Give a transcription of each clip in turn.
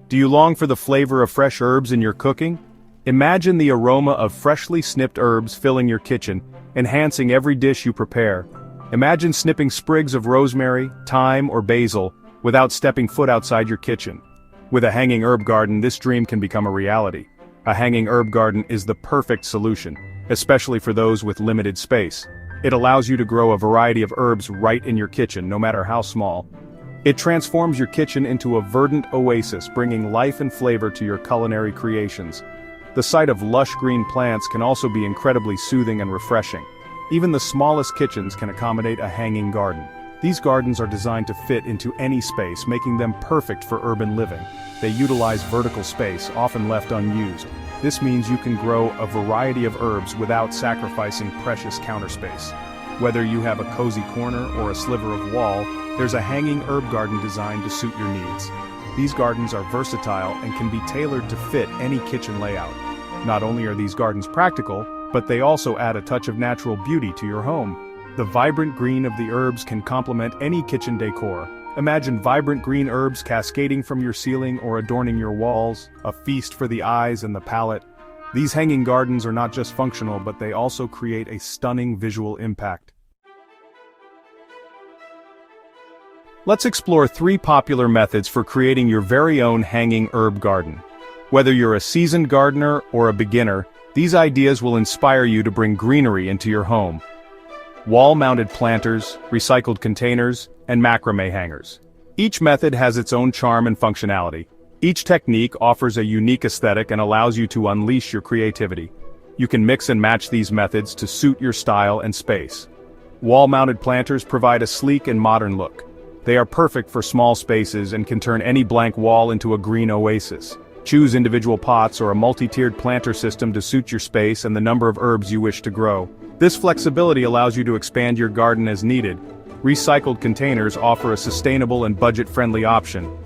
Do you long for the flavor of fresh herbs in your cooking? Imagine the aroma of freshly snipped herbs filling your kitchen, enhancing every dish you prepare. Imagine snipping sprigs of rosemary, thyme, or basil without stepping foot outside your kitchen. With a hanging herb garden, this dream can become a reality. A hanging herb garden is the perfect solution, especially for those with limited space. It allows you to grow a variety of herbs right in your kitchen, no matter how small. It transforms your kitchen into a verdant oasis, bringing life and flavor to your culinary creations. The sight of lush green plants can also be incredibly soothing and refreshing. Even the smallest kitchens can accommodate a hanging garden. These gardens are designed to fit into any space, making them perfect for urban living. They utilize vertical space, often left unused. This means you can grow a variety of herbs without sacrificing precious counter space. Whether you have a cozy corner or a sliver of wall, there's a hanging herb garden designed to suit your needs. These gardens are versatile and can be tailored to fit any kitchen layout. Not only are these gardens practical, but they also add a touch of natural beauty to your home. The vibrant green of the herbs can complement any kitchen decor. Imagine vibrant green herbs cascading from your ceiling or adorning your walls, a feast for the eyes and the palate. These hanging gardens are not just functional, but they also create a stunning visual impact. Let's explore 3 popular methods for creating your very own hanging herb garden. Whether you're a seasoned gardener or a beginner, these ideas will inspire you to bring greenery into your home. Wall-mounted planters, recycled containers, and macrame hangers. Each method has its own charm and functionality. Each technique offers a unique aesthetic and allows you to unleash your creativity. You can mix and match these methods to suit your style and space. Wall-mounted planters provide a sleek and modern look. They are perfect for small spaces and can turn any blank wall into a green oasis. Choose individual pots or a multi-tiered planter system to suit your space and the number of herbs you wish to grow. This flexibility allows you to expand your garden as needed. Recycled containers offer a sustainable and budget-friendly option.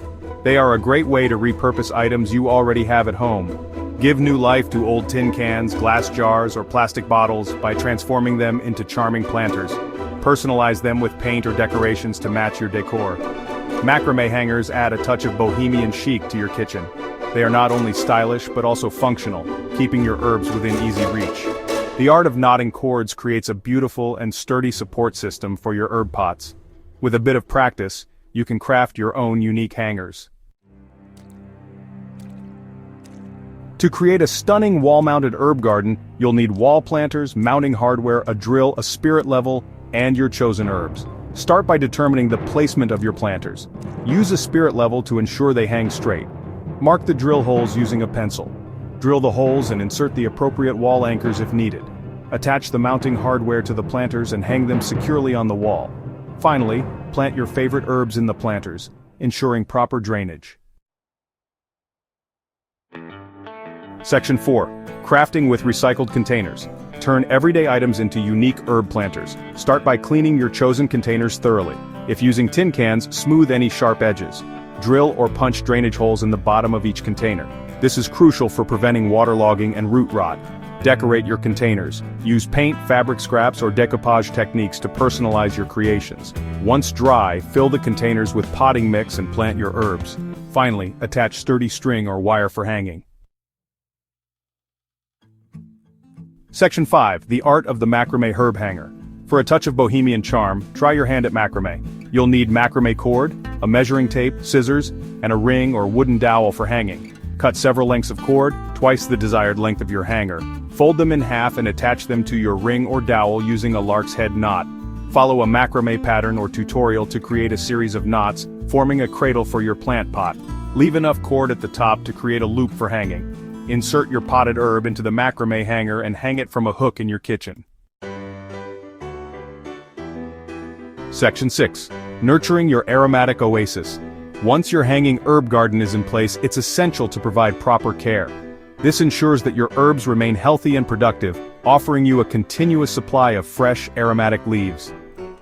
They are a great way to repurpose items you already have at home. Give new life to old tin cans, glass jars, or plastic bottles by transforming them into charming planters. Personalize them with paint or decorations to match your decor. Macrame hangers add a touch of bohemian chic to your kitchen. They are not only stylish but also functional, keeping your herbs within easy reach. The art of knotting cords creates a beautiful and sturdy support system for your herb pots. With a bit of practice, you can craft your own unique hangers. To create a stunning wall-mounted herb garden, you'll need wall planters, mounting hardware, a drill, a spirit level, and your chosen herbs. Start by determining the placement of your planters. Use a spirit level to ensure they hang straight. Mark the drill holes using a pencil. Drill the holes and insert the appropriate wall anchors if needed. Attach the mounting hardware to the planters and hang them securely on the wall. Finally, plant your favorite herbs in the planters, ensuring proper drainage. Section 4. Crafting with recycled containers. Turn everyday items into unique herb planters. Start by cleaning your chosen containers thoroughly. If using tin cans, smooth any sharp edges. Drill or punch drainage holes in the bottom of each container. This is crucial for preventing waterlogging and root rot. Decorate your containers. Use paint, fabric scraps, or decoupage techniques to personalize your creations. Once dry, fill the containers with potting mix and plant your herbs. Finally, attach sturdy string or wire for hanging. Section 5. The art of the macrame herb hanger. For a touch of bohemian charm, try your hand at macrame. You'll need macrame cord, a measuring tape, scissors, and a ring or wooden dowel for hanging. Cut several lengths of cord, twice the desired length of your hanger. Fold them in half and attach them to your ring or dowel using a lark's head knot. Follow a macrame pattern or tutorial to create a series of knots, forming a cradle for your plant pot. Leave enough cord at the top to create a loop for hanging. Insert your potted herb into the macrame hanger and hang it from a hook in your kitchen. Section 6. Nurturing your aromatic oasis. Once your hanging herb garden is in place, it's essential to provide proper care. This ensures that your herbs remain healthy and productive, offering you a continuous supply of fresh, aromatic leaves.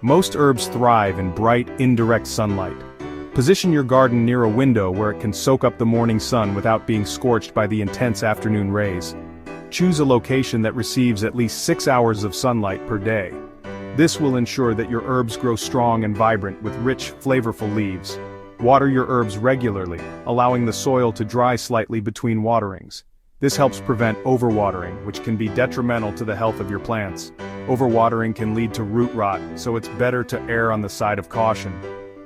Most herbs thrive in bright, indirect sunlight. Position your garden near a window where it can soak up the morning sun without being scorched by the intense afternoon rays. Choose a location that receives at least 6 hours of sunlight per day. This will ensure that your herbs grow strong and vibrant with rich, flavorful leaves. Water your herbs regularly, allowing the soil to dry slightly between waterings. This helps prevent overwatering, which can be detrimental to the health of your plants. Overwatering can lead to root rot, so it's better to err on the side of caution.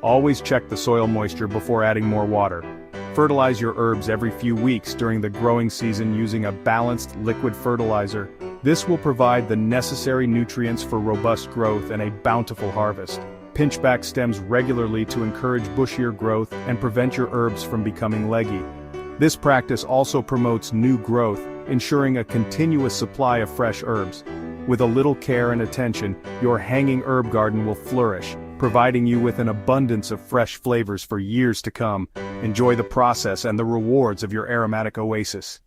Always check the soil moisture before adding more water. Fertilize your herbs every few weeks during the growing season using a balanced liquid fertilizer. This will provide the necessary nutrients for robust growth and a bountiful harvest. Pinch back stems regularly to encourage bushier growth and prevent your herbs from becoming leggy. This practice also promotes new growth, ensuring a continuous supply of fresh herbs. With a little care and attention, your hanging herb garden will flourish, providing you with an abundance of fresh flavors for years to come. Enjoy the process and the rewards of your aromatic oasis.